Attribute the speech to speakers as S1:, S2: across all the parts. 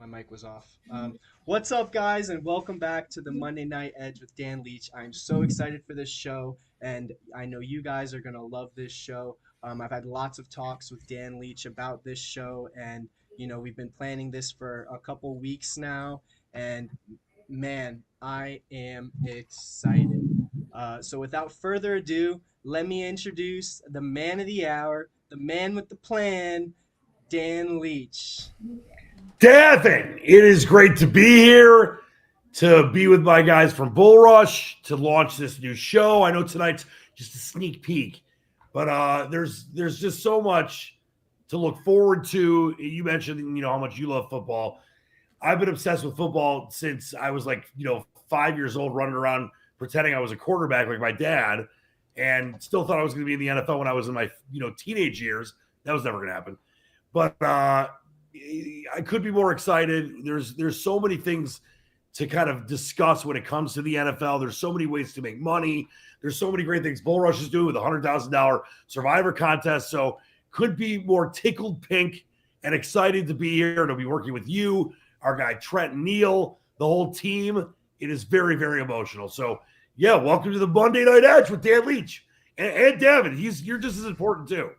S1: My mic was off. What's up, guys, and welcome back to the Monday Night Edge with Dan Leach. I'm so excited for this show, and I know you guys are gonna love this show. I've had lots of talks with Dan Leach about this show, and we've been planning this for a couple weeks now, and man, I am excited. So without further ado, let me introduce the man of the hour, the man with the plan, Dan Leach.
S2: Davin, it is great to be here, to be with my guys from Bull Rush, to launch this new show. I know tonight's just a sneak peek, but there's just so much to look forward to. You mentioned, how much you love football. I've been obsessed with football since I was 5 years old, running around pretending I was a quarterback like my dad, and still thought I was going to be in the NFL when I was in my teenage years. That was never going to happen. But I could be more excited. There's so many things to kind of discuss when it comes to the NFL. There's so many ways to make money. There's so many great things Bull Rush is doing with a $100,000 Survivor contest. So could be more tickled pink and excited to be here. To be working with you, our guy Trent and Neil, the whole team. It is very, very emotional. So yeah, welcome to the Monday Night Edge with Dan Leach. And Devin, you're just as important too.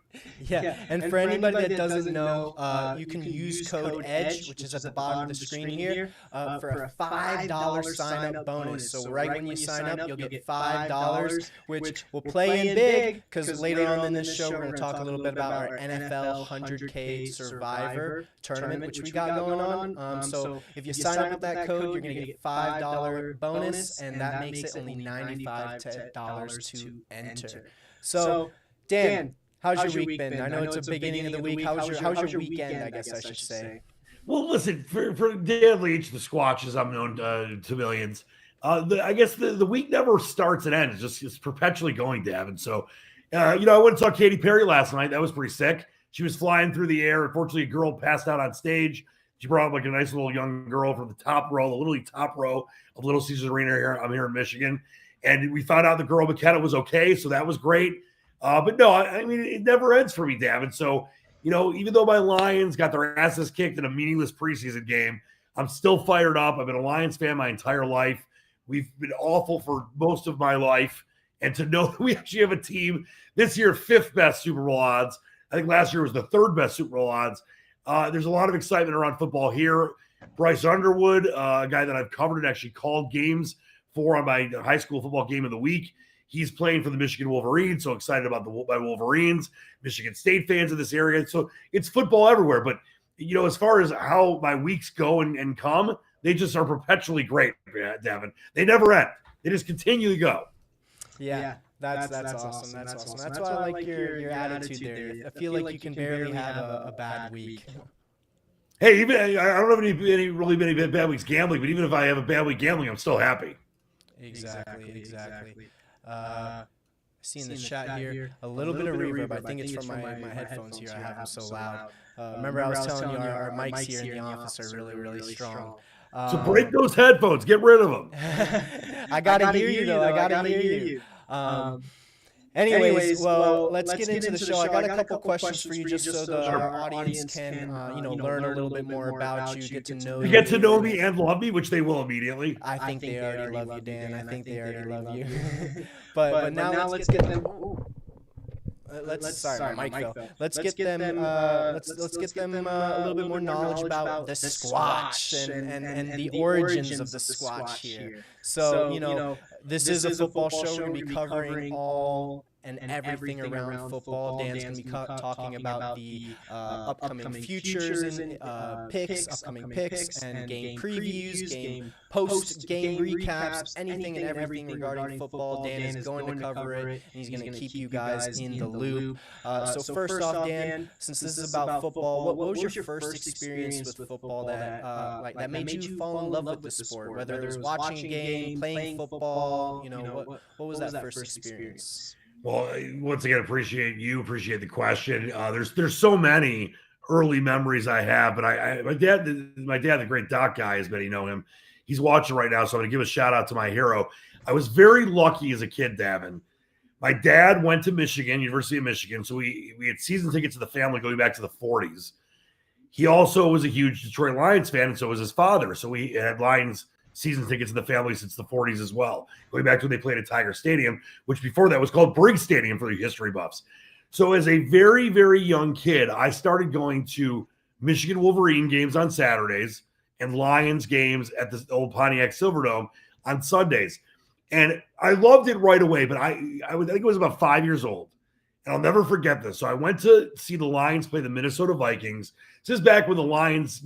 S3: Yeah, and for anybody that doesn't know, you can use code EDGE, which is at the bottom of the screen here, for a $5 sign-up bonus. So right when you sign up, you'll get $5, which will play in big, because later on in this show, we're going to talk a little bit about our NFL 100K Survivor tournament, which we got going on. So if you sign up with that code, you're going to get $5 bonus, and that makes it only $95 to enter. So, Dan, how's your week been? I know it's the beginning of the week. How's your weekend, I guess I should say?
S2: Well, listen, for Dan Leach, the Squatch, as I'm known to millions, I guess the week never starts and ends. It's perpetually going, Davin. So, I went and saw Katy Perry last night. That was pretty sick. She was flying through the air. Unfortunately, a girl passed out on stage. She brought up a nice little young girl from the top row, the literally top row of Little Caesars Arena here. I'm here in Michigan. And we found out the girl McKenna was okay, so that was great. But no, I mean, it never ends for me, Davin. So, even though my Lions got their asses kicked in a meaningless preseason game, I'm still fired up. I've been a Lions fan my entire life. We've been awful for most of my life. And to know that we actually have a team this year, 5th best Super Bowl odds. I think last year was the 3rd best Super Bowl odds. There's a lot of excitement around football here. Bryce Underwood, a guy that I've covered and actually called games for on my high school football game of the week. He's playing for the Michigan Wolverines, so excited about my Wolverines, Michigan State fans in this area. So it's football everywhere. But, as far as how my weeks go and come, they just are perpetually great, Devin. They never end. They just continue to go.
S3: Yeah. That's awesome. That's awesome. That's why I like your attitude there. I feel like you can barely have a bad week.
S2: Hey, even I don't have any really many bad weeks gambling, but even if I have a bad week gambling, I'm still happy.
S3: Exactly. I see in the chat here a little bit of reverb. I think it's from my headphones here. I have them so loud. Remember I was telling you our mics here in the office are really, really strong.
S2: So break those headphones. Get rid of them.
S3: I gotta hear you, though. I gotta hear you. Anyways, well, let's get into the show. I got a couple questions for you just so our audience can, learn a little bit more about you, get to know you.
S2: Get to know me and love me, which they will immediately.
S3: I think they already love you, Dan. I think they already love you. But now let's get them. Sorry, my mic fell. Let's get them a little bit more knowledge about the Squatch and the origins of the Squatch here. So, this is a football show. We're going to be covering all and everything around football. Dan's going to be talking about the upcoming futures and upcoming picks, and game previews, game post-game recaps, anything and everything regarding football. Dan is going to cover it, and he's going to keep you guys in the loop. So first off, Dan, since this is about football, what was your first experience with football that made you fall in love with the sport? Whether it was watching a game, playing football, what was that first experience?
S2: Well, once again, appreciate the question. There's so many early memories I have, but my dad, the great Doc guy, as many know him, he's watching right now, so I'm going to give a shout out to my hero. I was very lucky as a kid, Davin. My dad went to Michigan, University of Michigan, so we had season tickets to the family going back to the 40s. he also was a huge Detroit Lions fan, and so was his father. So we had Lions season tickets in the family since the 40s as well, going back to when they played at Tiger Stadium, which before that was called Briggs Stadium for the history buffs. So as a very, very young kid, I started going to Michigan Wolverine games on Saturdays and Lions games at the old Pontiac Silverdome on Sundays. And I loved it right away, but I think it was about 5 years old. And I'll never forget this. So I went to see the Lions play the Minnesota Vikings. This is back when the Lions,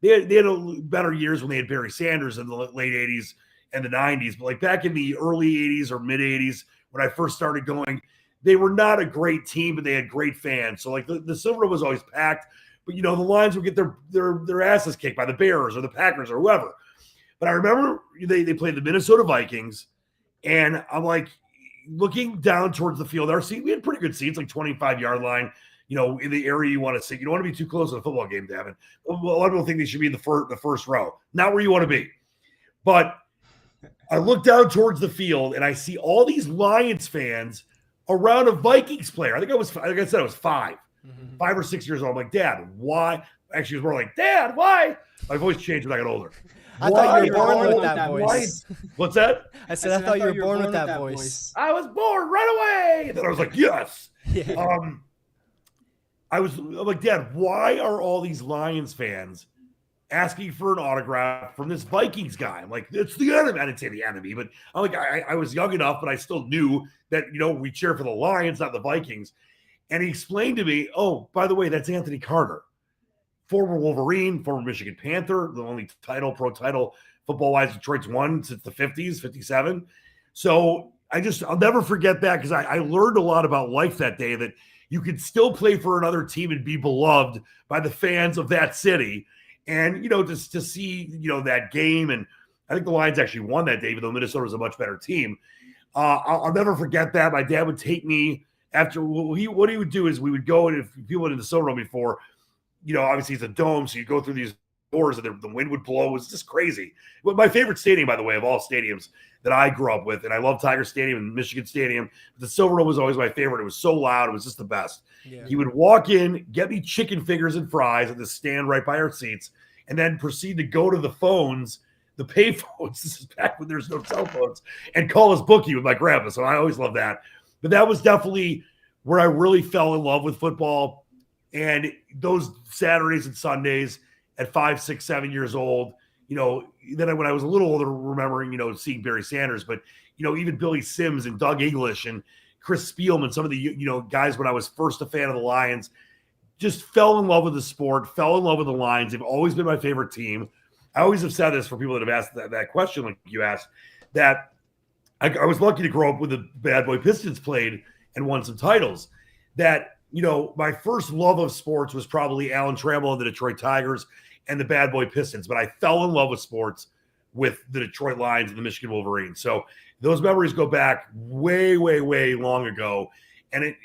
S2: they had better years when they had Barry Sanders in the late 80s and the 90s. But like back in the early 80s or mid 80s, when I first started going, they were not a great team, but they had great fans. So like the Silverdome was always packed, but the Lions would get their asses kicked by the Bears or the Packers or whoever. But I remember they played the Minnesota Vikings, and I'm like looking down towards the field. Our seat, we had pretty good seats, like 25-yard line, in the area you want to sit. You don't want to be too close to the football game, Davin. A lot of people think they should be in the first row. Not where you want to be. But I look down towards the field, and I see all these Lions fans around a Vikings player. I think like I said, I was 5 or 6 years old. I'm like, Dad, why? Actually, it was more like, Dad, why? My voice changed when I got older.
S3: I thought you were born with that voice.
S2: What's that?
S3: I said I thought you were born with that voice.
S2: I was born right away. And then I was like, yes.
S3: Yeah.
S2: I'm like, Dad, why are all these Lions fans asking for an autograph from this Vikings guy? I'm like, it's the enemy. I didn't say the enemy, but I'm like, I was young enough, but I still knew that, we cheer for the Lions, not the Vikings. And he explained to me, oh, by the way, that's Anthony Carter, former Wolverine, former Michigan Panther, the only pro title football-wise Detroit's won since the 50s, 57. So I'll never forget that, because I learned a lot about life that day, that you could still play for another team and be beloved by the fans of that city. And, just to see, that game. And I think the Lions actually won that day, even though Minnesota was a much better team. I'll never forget that. My dad would take me after what he would do is we would go, and if people went into the Silverdome before, obviously it's a dome, so you go through these doors and the wind would blow. It was just crazy. But my favorite stadium, by the way, of all stadiums that I grew up with, and I love Tiger Stadium and Michigan Stadium, but the Silverdome was always my favorite. It was so loud. It was just the best. Yeah. He would walk in, get me chicken fingers and fries at the stand right by our seats, and then proceed to go to the phones, the pay phones, this is back when there's no cell phones, and call his bookie with my grandpa. So I always loved that. But that was definitely where I really fell in love with football. And those Saturdays and Sundays at 5, 6, 7 years old, then when I was a little older, remembering, seeing Barry Sanders, but, even Billy Sims and Doug English and Chris Spielman, some of the, guys when I was first a fan of the Lions, just fell in love with the sport, fell in love with the Lions. They've always been my favorite team. I always have said this for people that have asked that question, like you asked, that I was lucky to grow up with the Bad Boy Pistons played and won some titles. That, my first love of sports was probably Alan Trammell and the Detroit Tigers and the Bad Boy Pistons. But I fell in love with sports with the Detroit Lions and the Michigan Wolverines. So those memories go back way, way, way long ago. And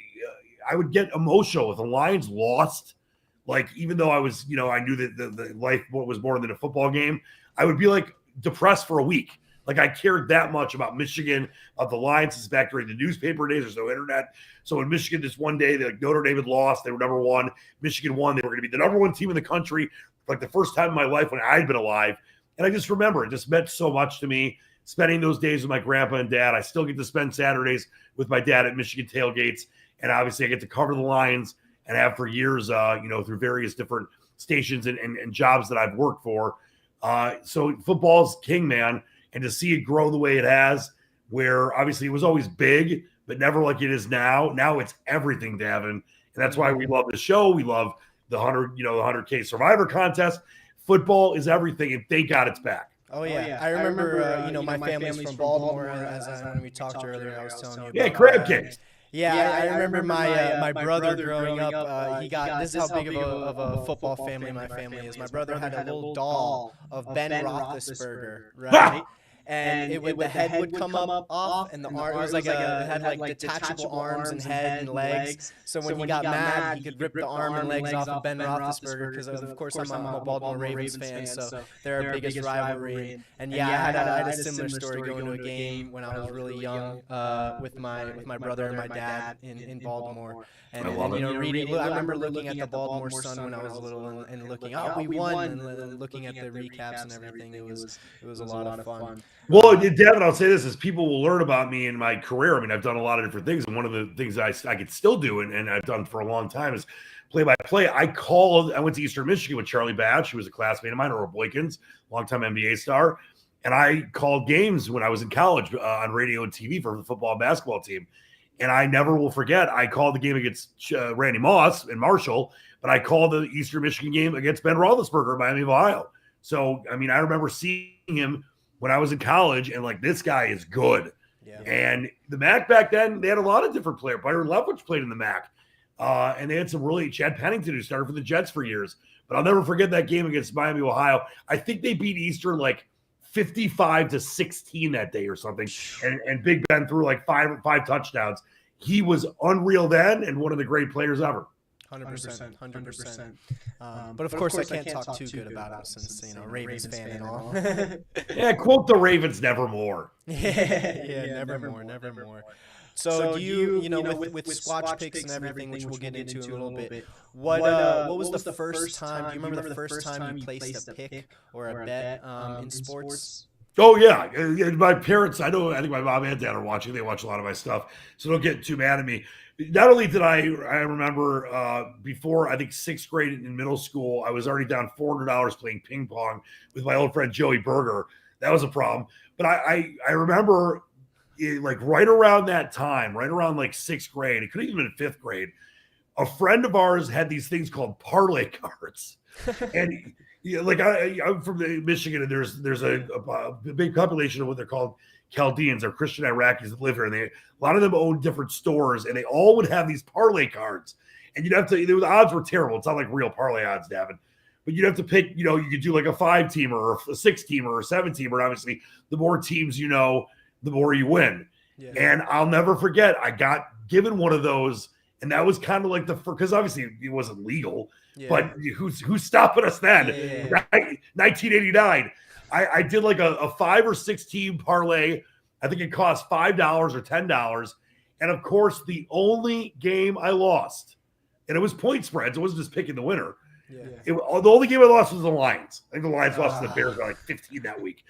S2: I would get emotional if the Lions lost. Like, even though I was, I knew that the life was more than a football game, I would be like depressed for a week. Like, I cared that much about Michigan, of the Lions. It's back during the newspaper days. There's no internet. So when Michigan just one day, Notre Dame had lost, they were number one. Michigan won. They were going to be the number one team in the country, like the first time in my life when I'd been alive. And I just remember it just meant so much to me, spending those days with my grandpa and dad. I still get to spend Saturdays with my dad at Michigan tailgates. And obviously I get to cover the Lions and have for years, through various different stations and jobs that I've worked for. So football's king, man. And to see it grow the way it has, where obviously it was always big, but never like it is now. Now it's everything, Davin. And that's why we love the show. We love the 100K Survivor contest. Football is everything, and thank God it's back.
S3: Oh yeah, I remember. My family's from Baltimore, when we talked earlier. I was telling you.
S2: Yeah, crab cakes.
S3: Yeah, I remember my brother growing up. He got this is how big of a football family my family is. My brother had a little doll of Ben Roethlisberger, right? and the head would come up off, and the arm, it had like detachable arms and head and legs. So when he got mad, he could rip the arm and legs off of Ben Roethlisberger, because of course I'm a Baltimore Ravens fan, so they're our biggest rivalry. And yeah, I had a similar story going to a game when I was really young with my brother and my dad in Baltimore. And I remember looking at the Baltimore Sun when I was little and looking, oh, we won, and looking at the recaps and everything. It was a lot of fun.
S2: Well, Devin, I'll say this: is people will learn about me in my career. I mean, I've done a lot of different things, and one of the things I could still do, and I've done for a long time, is play-by-play. I went to Eastern Michigan with Charlie Batch, who was a classmate of mine, Earl Boykins, longtime NBA star, and I called games when I was in college on radio and TV for the football and basketball team. And I never will forget, I called the game against Randy Moss and Marshall, but I called the Eastern Michigan game against Ben Roethlisberger in Miami of Ohio. So, I mean, I remember seeing him when I was in college, and like, this guy is good. Yeah. And the MAC back then, they had a lot of different players. Byron Leftwich played in the MAC. And they had some really, Chad Pennington, who started for the Jets for years. But I'll never forget that game against Miami, Ohio. I think they beat Eastern like 55-16 that day or something. And Big Ben threw like five touchdowns. He was unreal then and one of the great players ever.
S3: 100%. But of course, I can't talk too good about him since, Ravens fan and all.
S2: Yeah, quote the Ravens nevermore.
S3: Yeah, nevermore. So do you with Squatch picks and everything, which we'll get into in a little bit, what was the first time, do you remember the first time you placed a pick or a bet in sports?
S2: Oh, yeah. My parents, I think my mom and dad are watching. They watch a lot of my stuff, so don't get too mad at me. Not only did I remember before, I think, 6th grade in middle school, I was already down $400 playing ping pong with my old friend Joey Berger. That was a problem. But I remember like right around that time, right around like 6th grade, it could have even been 5th grade, a friend of ours had these things called parlay cards. And like I'm from Michigan, and there's a big population of what they're called Chaldeans, or Christian Iraqis that live here, and a lot of them own different stores, and they all would have these parlay cards. And you'd have to, the odds were terrible. It's not like real parlay odds, Davin. But you'd have to pick, you could do like a 5-teamer or a 6-teamer or a 7-teamer. Obviously, the more teams the more you win. Yeah. And I'll never forget, I got given one of those, and that was kind of like because obviously it wasn't legal, but who's stopping us then? 1989. I did like a 5 or 6 team parlay. I think it cost $5 or $10. And of course, the only game I lost, and it was point spreads, it wasn't just picking the winner. The only game I lost was the Lions. I think the Lions lost to the Bears by like 15 that week.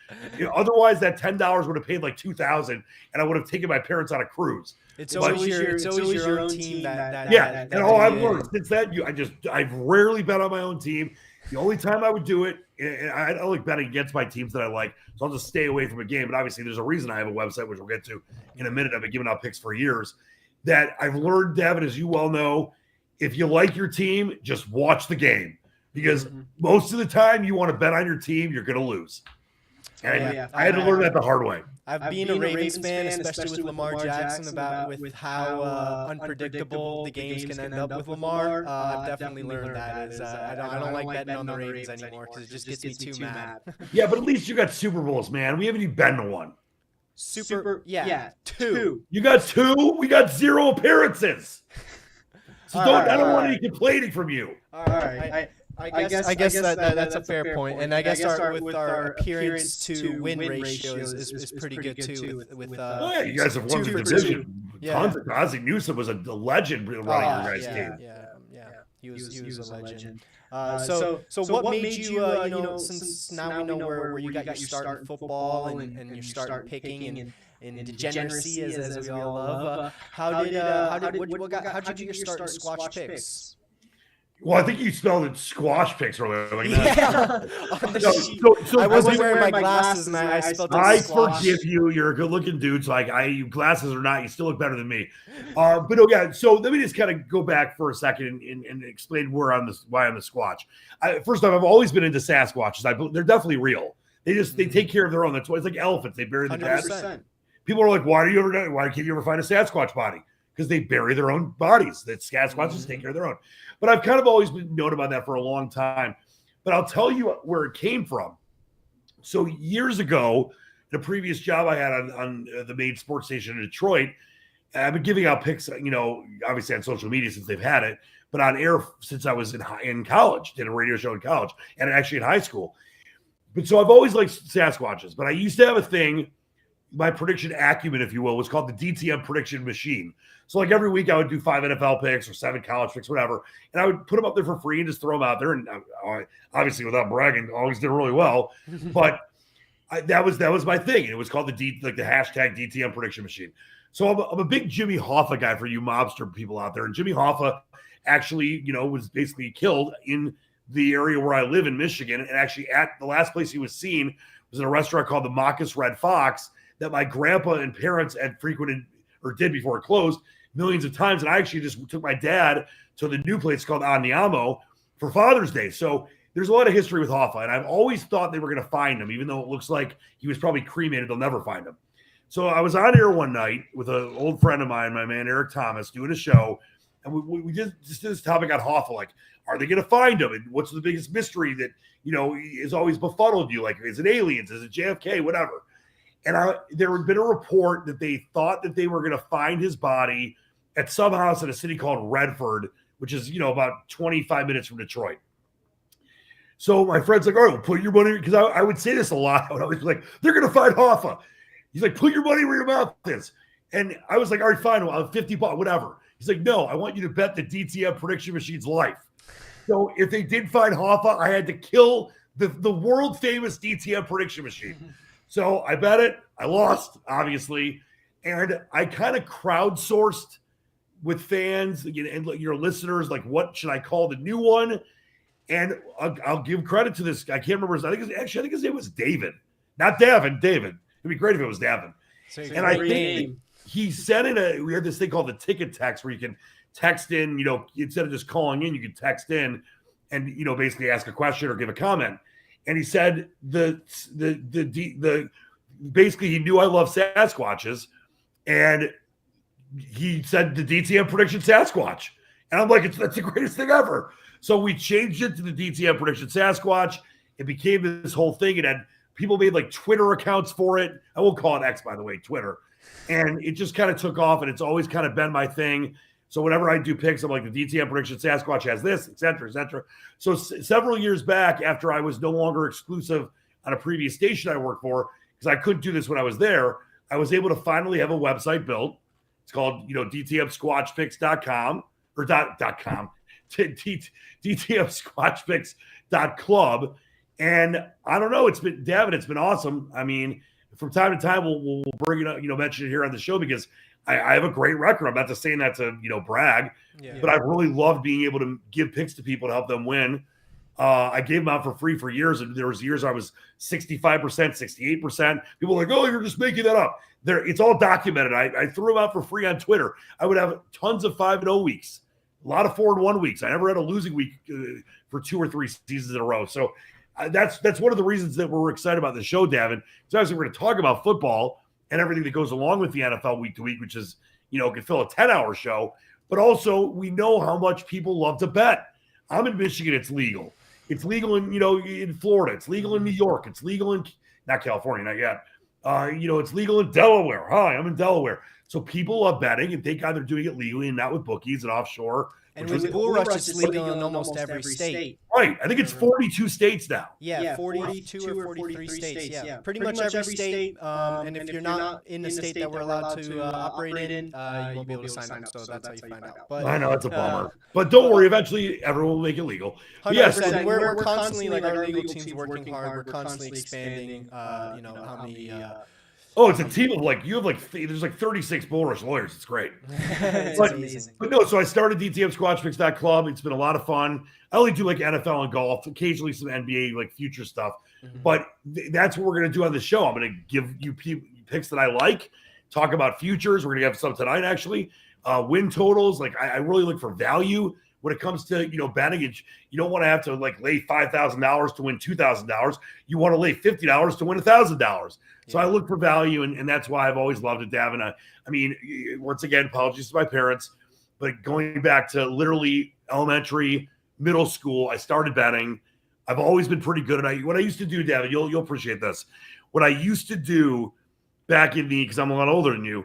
S2: Otherwise, that $10 would have paid like $2,000, and I would have taken my parents on a cruise.
S3: It's always your own team that
S2: and all I've learned since that, I've rarely bet on my own team. The only time I would do it, and I don't like betting against my teams that I like, so I'll just stay away from a game. But obviously, there's a reason I have a website, which we'll get to in a minute. I've been giving out picks for years. That I've learned, Devin, as you well know, if you like your team, just watch the game, because most of the time you want to bet on your team, you're going to lose. And I had to learn that the hard way.
S3: I've been a Ravens fan, especially with Lamar Jackson, with how unpredictable the games can end up with Lamar. I've definitely learned that. I don't like betting on the Ravens anymore because it just gets me too mad.
S2: Yeah, but at least you got Super Bowls, man. We haven't even been to one.
S3: Two.
S2: You got 2? We got 0 appearances. So I don't want any complaining from you.
S3: All right. I guess that's a fair point. And I guess our appearance to win ratio is pretty good too.
S2: You guys have won the division. Ozzie Newsome was a legend running your guys' team.
S3: Yeah. He was a legend. So what made you, since now we know where you got your start in football and you start picking and degeneracy as we all love, how'd you get your start in Squatch picks?
S2: Well, I think you spelled it squash picks earlier.
S3: I wasn't wearing my glasses, and I spelled it squash.
S2: I forgive you. You're a good-looking dude, so you glasses or not, you still look better than me. So let me just kind of go back for a second and explain why I'm the Squatch. First off, I've always been into Sasquatches. They're definitely real. They take care of their own. That's why it's like elephants. They bury the dead. People are like, why can't you ever find a Sasquatch body? Because they bury their own bodies. That Sasquatches take care of their own. But I've kind of always been known about that for a long time. But I'll tell you where it came from. So years ago, in a previous job I had on the main sports station in Detroit. I've been giving out picks, obviously on social media since they've had it, but on air since I was in college, did a radio show in college and actually in high school. But so I've always liked Sasquatches, but I used to have a thing, my prediction acumen, if you will, was called the DTM prediction machine. So like every week I would do 5 NFL picks or 7 college picks, whatever. And I would put them up there for free and just throw them out there. And obviously without bragging, always did really well. But that was my thing. It was called the hashtag DTM prediction machine. So I'm a big Jimmy Hoffa guy for you mobster people out there. And Jimmy Hoffa actually, was basically killed in the area where I live in Michigan. And actually at the last place he was seen was in a restaurant called the Machus Red Fox that my grandpa and parents had frequented or did before it closed millions of times. And I actually just took my dad to the new place called Andiamo for Father's Day. So there's a lot of history with Hoffa. And I've always thought they were going to find him, even though it looks like he was probably cremated. They'll never find him. So I was on air one night with an old friend of mine, my man Eric Thomas, doing a show. And we just did this topic on Hoffa, like, are they going to find him? And what's the biggest mystery that, is always befuddled you? Like, is it aliens? Is it JFK? Whatever. And there had been a report that they thought that they were going to find his body at some house in a city called Redford, which is, about 25 minutes from Detroit. So my friend's like, all right, well, put your money, because I would say this a lot. I would always be like, they're going to find Hoffa. He's like, put your money where your mouth is. And I was like, all right, fine, well, $50, whatever. He's like, no, I want you to bet the DTM prediction machine's life. So if they did find Hoffa, I had to kill the world famous DTM prediction machine. So I bet it. I lost, obviously. And I kind of crowdsourced with fans and your listeners, like, what should I call the new one? And I'll give credit to this. I can't remember. I think his name was David, not Davin. David. It'd be great if it was Davin. And I think he said we had this thing called the ticket text where you can text in, instead of just calling in, you can text in and, basically ask a question or give a comment. And he said basically he knew I love Sasquatches, and he said the DTM prediction Sasquatch. And I'm like, that's the greatest thing ever. So we changed it to the DTM prediction Sasquatch. It became this whole thing. It had people made like Twitter accounts for it. I won't call it X, by the way, Twitter. And it just kind of took off, and it's always kind of been my thing. So whenever I do picks, I'm like, the DTM prediction Sasquatch has this, et cetera, et cetera. So several years back, after I was no longer exclusive on a previous station I worked for, because I couldn't do this when I was there, I was able to finally have a website built. It's called, DTMsquatchpicks.com or .com, DTMsquatchpicks.club. And I don't know, it's been awesome. I mean, from time to time, we'll bring it up, mention it here on the show because I have a great record. I'm not just saying that to, brag, but I've really loved being able to give picks to people to help them win. I gave them out for free for years. And there was years I was 65%, 68%. People were like, oh, you're just making that up. It's all documented. I threw them out for free on Twitter. I would have tons of 5-0 weeks, a lot of 4-1 weeks. I never had a losing week for 2 or 3 seasons in a row. So that's one of the reasons that we're excited about the show, Davin. So obviously we're going to talk about football and everything that goes along with the NFL week to week, which is, can fill a 10-hour show. But also we know how much people love to bet. I'm in Michigan. It's legal. It's legal in, in Florida. It's legal in New York. It's legal in, not California, not yet. It's legal in Delaware. Hi, I'm in Delaware. So people love betting and think they're doing it legally and not with bookies and offshore.
S3: And with Bull Rush, it's legal in almost every state.
S2: Right. I think it's 42 states now.
S3: Yeah, 42 or 43 states. Yeah, pretty much every state. And if you're not in the state that we're allowed to operate in, you won't be able to sign up. So that's how you find out. But
S2: I know it's a bummer. But don't worry. Eventually, everyone will make it legal.
S3: Yes, we're constantly, like, our legal team's working hard. We're constantly expanding, how many...
S2: Oh, it's a team of there's 36 Bull Rush lawyers. It's great.
S3: It's amazing.
S2: But no, so I started DTMsquatchpicks.club. It's been a lot of fun. I only do like NFL and golf, occasionally some NBA, like future stuff. Mm-hmm. But that's what we're going to do on the show. I'm going to give you picks that I like, talk about futures. We're going to have some tonight, actually. Win totals. Like I really look for value when it comes to, betting. You don't want to have to lay $5,000 to win $2,000. You want to lay $50 to win $1,000. So I look for value, and that's why I've always loved it, Davin. I mean, once again, apologies to my parents, but going back to literally elementary, middle school, I started betting. I've always been pretty good at it. What I used to do, Davin, you'll appreciate this. what I used to do back in because I'm a lot older than you,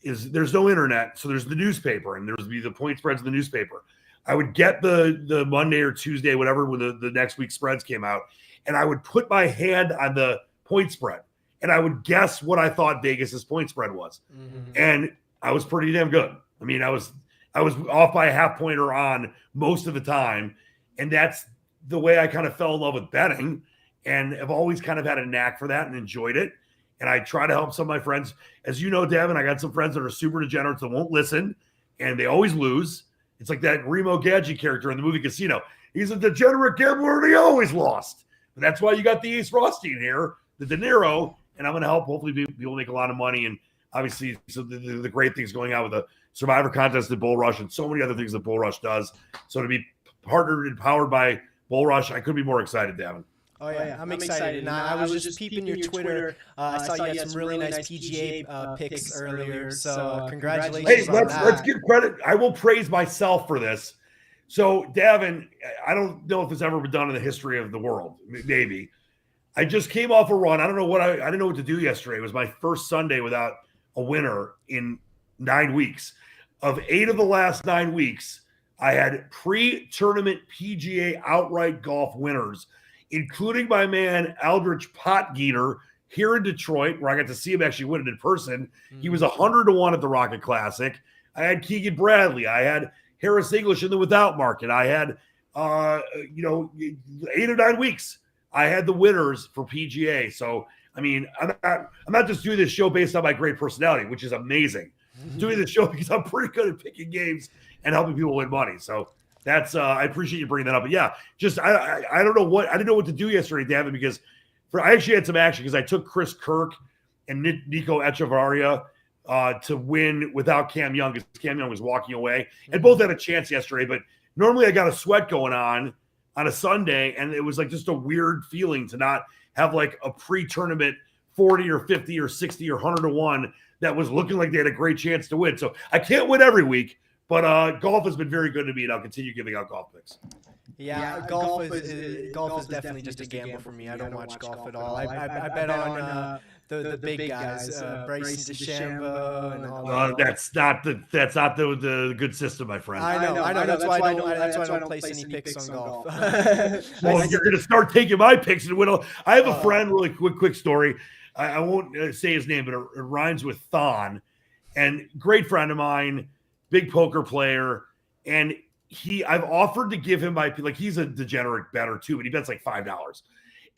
S2: is there's no internet. So there's the newspaper, and there would be the point spreads in the newspaper. I would get the Monday or Tuesday, whatever, when the next week's spreads came out, and I would put my hand on the point spread, and I would guess what I thought Vegas's point spread was. Mm-hmm. And I was pretty damn good. I mean, I was off by a half point or on most of the time, and that's the way I kind of fell in love with betting, and I've always kind of had a knack for that and enjoyed it. And I try to help some of my friends. As you know, Devin, I got some friends that are super degenerates that won't listen, and they always lose. It's like that Remo Gadget character in the movie Casino. He's a degenerate gambler, and he always lost. But that's why you got the Ace Rothstein here, the De Niro, and I'm going to help hopefully people make a lot of money. And obviously, so the great things going on with the Survivor contest at Bull Rush and so many other things that Bull Rush does. So to be partnered and powered by Bull Rush, I couldn't be more excited, Devin.
S3: Oh, yeah. I'm excited. And I was just peeping your Twitter. I saw you had some really nice PGA picks earlier. So congratulations on that.
S2: Let's give credit. I will praise myself for this. So, Davin, I don't know if it's ever been done in the history of the world. Maybe. I just came off a run. I don't know what I didn't know what to do yesterday. It was my first Sunday without a winner in 9 weeks. Of 8 of the last 9 weeks, I had pre-tournament PGA outright golf winners, including my man Aldrich Potgieter here in Detroit, where I got to see him actually win it in person. Mm-hmm. He was 100-1 at the Rocket Classic. I had Keegan Bradley. I had Harris English in the without market. I had, 8 or 9 weeks. I had the winners for PGA. So, I mean, I'm not just doing this show based on my great personality, which is amazing. I'm doing this show because I'm pretty good at picking games and helping people win money. So that's I appreciate you bringing that up. But yeah, just I don't know I didn't know what to do yesterday, Davin, because I actually had some action because I took Chris Kirk and Nico Echevarria to win without Cam Young because Cam Young was walking away, and both had a chance yesterday. But normally I got a sweat going on a Sunday, and it was like just a weird feeling to not have like a pre-tournament 40 or 50 or 60 or 100-1 that was looking like they had a great chance to win. So I can't win every week, but golf has been very good to me, and I'll continue giving out golf picks.
S3: Yeah, golf is definitely just a gamble for me. I don't watch golf at all. I bet on the big guys, Bryson DeChambeau and all that.
S2: That's not the good system, my friend.
S3: I know. That's why I don't place any picks on golf.
S2: Well, you're going to start taking my picks and win. I have a friend. Really quick story. I won't say his name, but it rhymes with Thon, and great friend of mine, big poker player, and I've offered to give him he's a degenerate bettor too, but he bets like $5.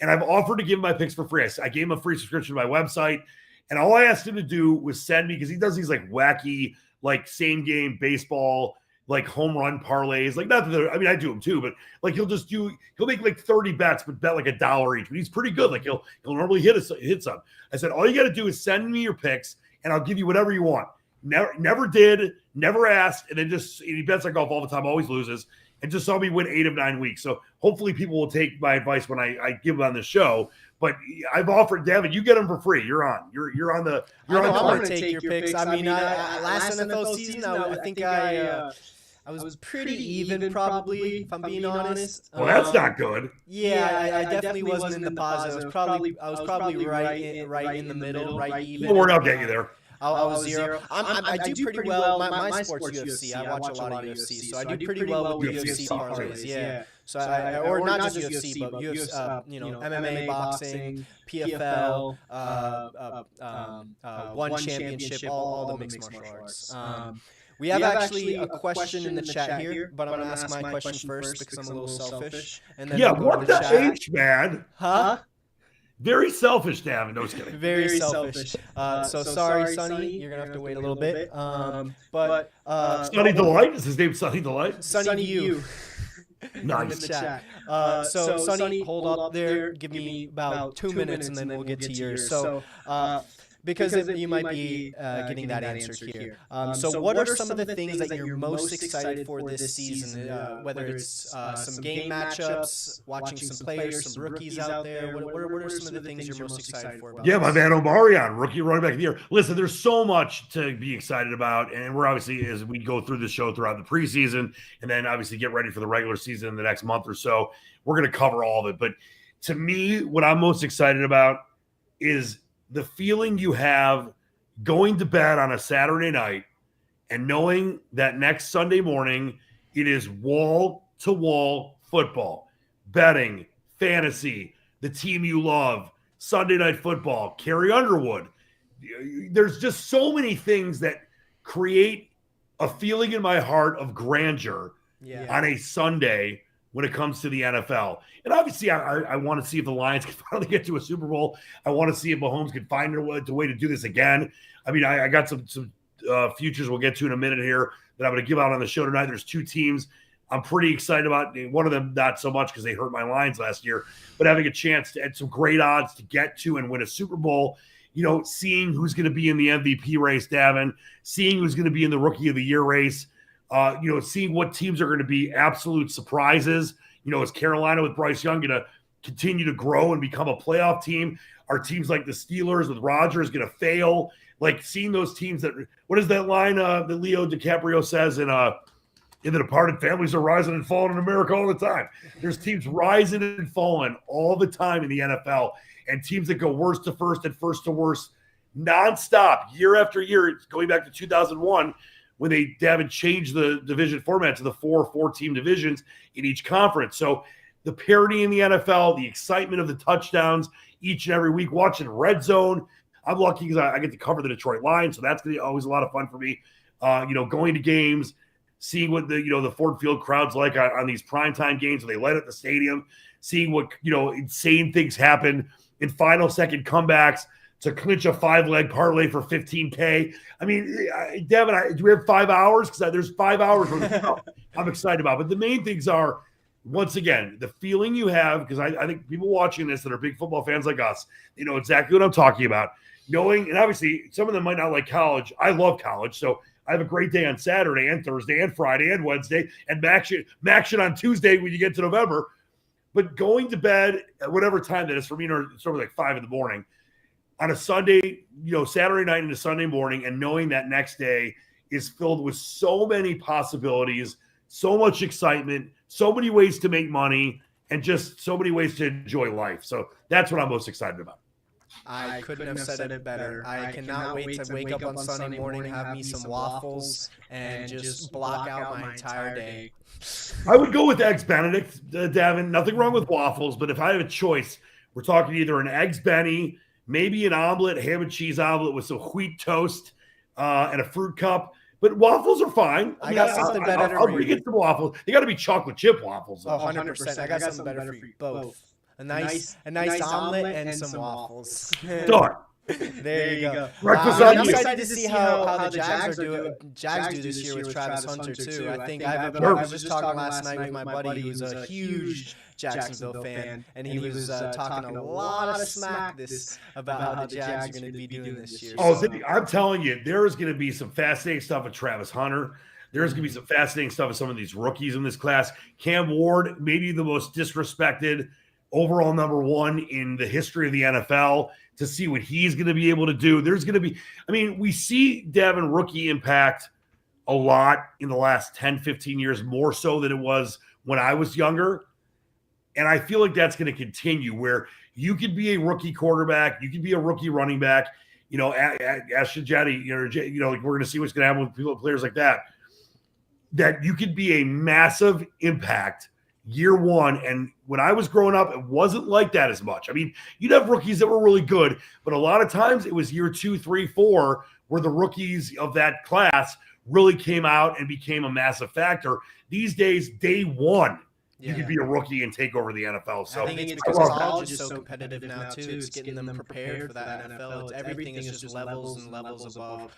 S2: And I've offered to give him my picks for free. I gave him a free subscription to my website. And all I asked him to do was send me, because he does these like wacky, like same game baseball, like home run parlays. Like not that I do them too, but like he'll make like 30 bets, but bet like $1 each. But he's pretty good. Like he'll normally hit some. I said, all you got to do is send me your picks and I'll give you whatever you want. Never did, never asked, and then he bets on golf all the time, always loses, and just saw me win 8 of 9 weeks. So hopefully people will take my advice when I give them on the show. But I've offered, Devin, you get them for free. You're on. You're on the.
S3: I'm going to take your picks. I mean, last NFL season, I think I was pretty even, probably, if I'm being honest.
S2: Well, that's not good.
S3: Yeah, I definitely wasn't in the positive. I was probably right in the middle, right even.
S2: Don't worry, I'll get you there.
S3: I was 0. I do pretty well. My sport's UFC. I watch a lot of UFC, so I do pretty well with UFC parlays. Yeah. So or not just UFC, but UFC, MMA, boxing, PFL, one championship, all the mixed martial arts. We have actually a question in the chat here, but I'm going to ask my question first because I'm a little selfish. And then
S2: what the H, man?
S3: Huh?
S2: Very selfish, Davin. No, just kidding.
S3: Very selfish. So sorry, Sonny. You're going to have to wait a little bit. But
S2: Sonny Delight? Is his name Sonny Delight?
S3: Sonny U.
S2: Nice.
S3: In the chat. So Sonny, hold up there. Give me about 2 minutes, and then we'll get to yours. So because you might be getting that answered here. So what are some of the things that you're most excited for this season? Whether it's some game matchups, watching some players, some rookies out there. What are some of the things you're most excited for?
S2: Yeah, my man Omarion, rookie running back of the year. Listen, there's so much to be excited about, and we're obviously, as we go through the show throughout the preseason, and then obviously get ready for the regular season in the next month or so, we're going to cover all of it. But to me, what I'm most excited about is the feeling you have going to bed on a Saturday night and knowing that next Sunday morning it is wall-to-wall football, betting, fantasy, the team you love, Sunday Night Football, Carrie Underwood. There's just so many things that create a feeling in my heart of grandeur on a Sunday when it comes to the NFL. And obviously, I want to see if the Lions can finally get to a Super Bowl. I want to see if Mahomes can find a way to do this again. I mean, I got some futures we'll get to in a minute here that I'm going to give out on the show tonight. There's two teams I'm pretty excited about. One of them not so much because they hurt my Lions last year, but having a chance to add some great odds to get to and win a Super Bowl. Seeing who's going to be in the MVP race, Davin, seeing who's going to be in the Rookie of the Year race, seeing what teams are going to be absolute surprises. Is Carolina with Bryce Young going to continue to grow and become a playoff team? Are teams like the Steelers with Rodgers going to fail? Like seeing those teams that – what is that line that Leo DiCaprio says in The Departed? Families are rising and falling in America all the time. There's teams rising and falling all the time in the NFL, and teams that go worst to first and first to worst nonstop year after year. It's going back to 2001 when they haven't changed the division format to the four-team divisions in each conference. So the parity in the NFL, the excitement of the touchdowns each and every week, watching Red Zone. I'm lucky because I get to cover the Detroit Lions, so that's going to be always a lot of fun for me. Going to games, seeing what the Ford Field crowd's like on these primetime games when they light up the stadium, seeing what insane things happen in final second comebacks to clinch a 5-leg parlay for $15K. I mean, Devin, do we have 5 hours? Because there's 5 hours worth of stuff I'm excited about. But the main things are, once again, the feeling you have, because I think people watching this that are big football fans like us, they know exactly what I'm talking about. Knowing, and obviously some of them might not like college. I love college, so I have a great day on Saturday and Thursday and Friday and Wednesday and max it on Tuesday when you get to November. But going to bed at whatever time that is, for me, it's sort of like 5 in the morning on a Sunday, Saturday night into Sunday morning, and knowing that next day is filled with so many possibilities, so much excitement, so many ways to make money, and just so many ways to enjoy life. So that's what I'm most excited about.
S3: I couldn't have said it better. I cannot wait to wake up on Sunday morning, have me some waffles, and just block out my entire day.
S2: I would go with Eggs Benedict, Davin. Nothing wrong with waffles, but if I have a choice, we're talking either an Eggs Benny, maybe an omelet, ham and cheese omelet with some wheat toast and a fruit cup. But waffles are fine.
S3: I got something better
S2: for you. I'll get some waffles. They got to be chocolate chip waffles.
S3: 100%. I got something better for you. Both. A nice omelet and some waffles.
S2: Done.
S3: There you go.
S2: Breakfast
S3: I'm excited to see how the Jags do this year with Travis Hunter too. I was just talking last night with my buddy who's a huge Jacksonville fan, and he was talking a lot of smack about how the Jags are going to be doing this year.
S2: I'm telling you, there is going to be some fascinating stuff with Travis Hunter. There's going to be some fascinating stuff with some of these rookies in this class. Cam Ward, maybe the most disrespected overall number 1 in the history of the NFL, to see what he's going to be able to do. There's going to be, we see Davin rookie impact a lot in the last 10, 15 years, more so than it was when I was younger. And I feel like that's going to continue, where you could be a rookie quarterback, you could be a rookie running back, Ashton Jetty, like we're going to see what's going to happen with players like that you could be a massive impact year one. And when I was growing up, it wasn't like that as much. You'd have rookies that were really good, but a lot of times it was year 2, 3, 4 where the rookies of that class really came out and became a massive factor. These days, day one, you could be a rookie and take over the NFL. So
S3: I think it's because college is so competitive now too. It's getting them prepared for that NFL. Everything is just levels and levels above.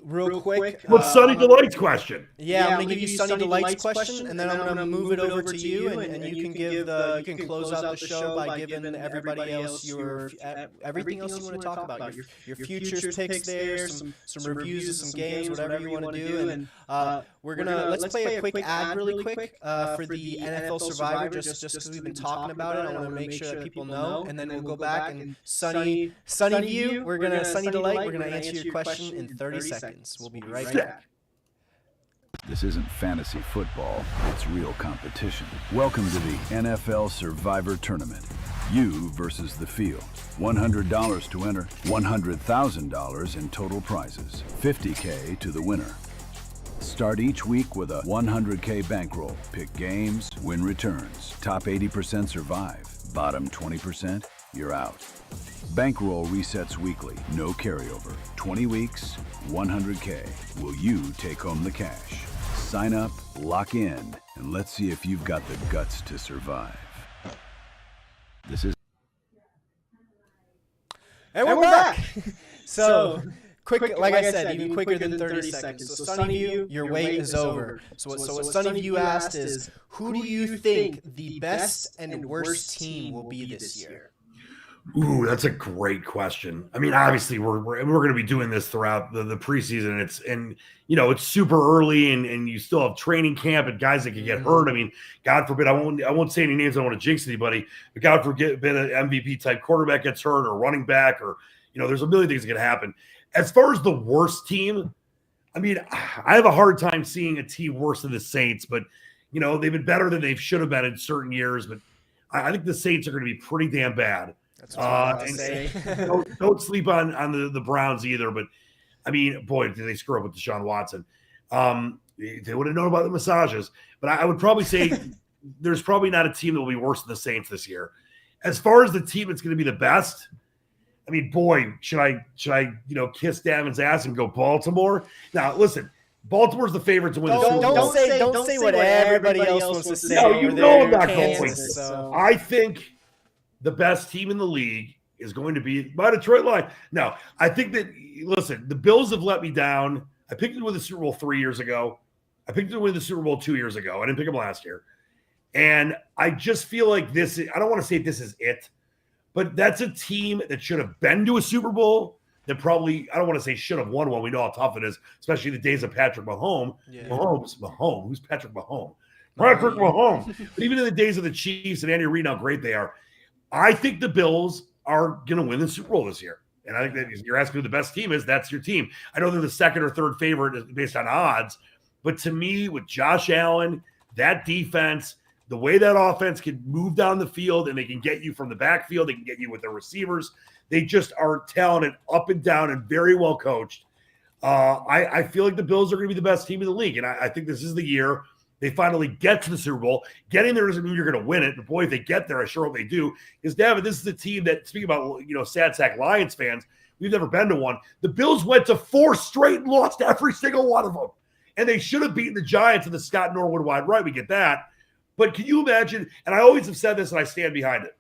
S3: Real quick.
S2: What's Sunny Delight's question?
S3: Yeah, I'm going to give you Sunny Delight's question, and then I'm going to move it over to you, and you can close out the show by giving everybody else everything else you want to talk about. Your futures picks there, some reviews of some games, whatever you want to do. And let's play a quick ad really quick for the NFL Survivor, just because we've been talking about it. I want to make sure that people know, and then we'll go back and Sunny View. Sunny Delight. We're going to answer your question in 30 seconds. We'll be right back.
S4: This isn't fantasy football, it's real competition. Welcome to the NFL Survivor Tournament. You versus the field. $100 to enter, $100,000 in total prizes, $50K to the winner. Start each week with a $100K bankroll. Pick games, win returns. Top 80% survive. Bottom 20%, you're out. Bankroll resets weekly, no carryover. 20 weeks, 100K. Will you take home the cash? Sign up, lock in, and let's see if you've got the guts to survive. This is...
S3: And we're back. So, quick, like I said, even quicker than 30 seconds. So, Sunnyview, your wait is over. So what Sunnyview asked is, who do you think the best and worst team will be this year?
S2: Ooh, that's a great question. I mean, obviously, we're going to be doing this throughout the preseason. It's super early, and you still have training camp and guys that can get hurt. I mean, God forbid, I won't say any names. I don't want to jinx anybody, but God forbid, an MVP type quarterback gets hurt or running back, or there's a million things that can happen. As far as the worst team, I mean, I have a hard time seeing a team worse than the Saints, but they've been better than they should have been in certain years. But I think the Saints are going to be pretty damn bad.
S3: That's what I was say.
S2: Don't sleep on the Browns either. But I mean, boy, did they screw up with Deshaun Watson. They would have known about the massages. But I would probably say there's probably not a team that will be worse than the Saints this year. As far as the team that's going to be the best, I mean, boy, should I kiss Davin's ass and go Baltimore? Now, listen, Baltimore's the favorite to win the Super Bowl.
S3: Don't say what everybody else wants to say.
S2: No, I'm not going to.
S3: So.
S2: I think the best team in the league is going to be my Detroit Lions. No, I think that, listen, the Bills have let me down. I picked them to win the Super Bowl 3 years ago. I picked them to win the Super Bowl 2 years ago. I didn't pick them last year. And I just feel like I don't want to say this is it, but that's a team that should have been to a Super Bowl, that probably, I don't want to say should have won one. We know how tough it is, especially the days of Patrick Mahomes. Yeah. Mahomes. Who's Patrick Mahomes? Patrick Mahomes. But even in the days of the Chiefs and Andy Reid, how great they are. I think the Bills are going to win the Super Bowl this year. And I think that if you're asking who the best team is, that's your team. I know they're the second or third favorite based on odds, but to me, with Josh Allen, that defense, the way that offense can move down the field and they can get you from the backfield, they can get you with their receivers. They just are talented up and down and very well coached. I feel like the Bills are going to be the best team in the league. And I think this is the year they finally get to the Super Bowl. Getting there doesn't mean you're going to win it. But boy, if they get there, I sure hope they do. Because, David, this is a team that, speaking about, sad sack Lions fans, we've never been to one. The Bills went to 4 straight and lost every single one of them. And they should have beaten the Giants in the Scott Norwood wide right. We get that. But can you imagine, and I always have said this and I stand behind it,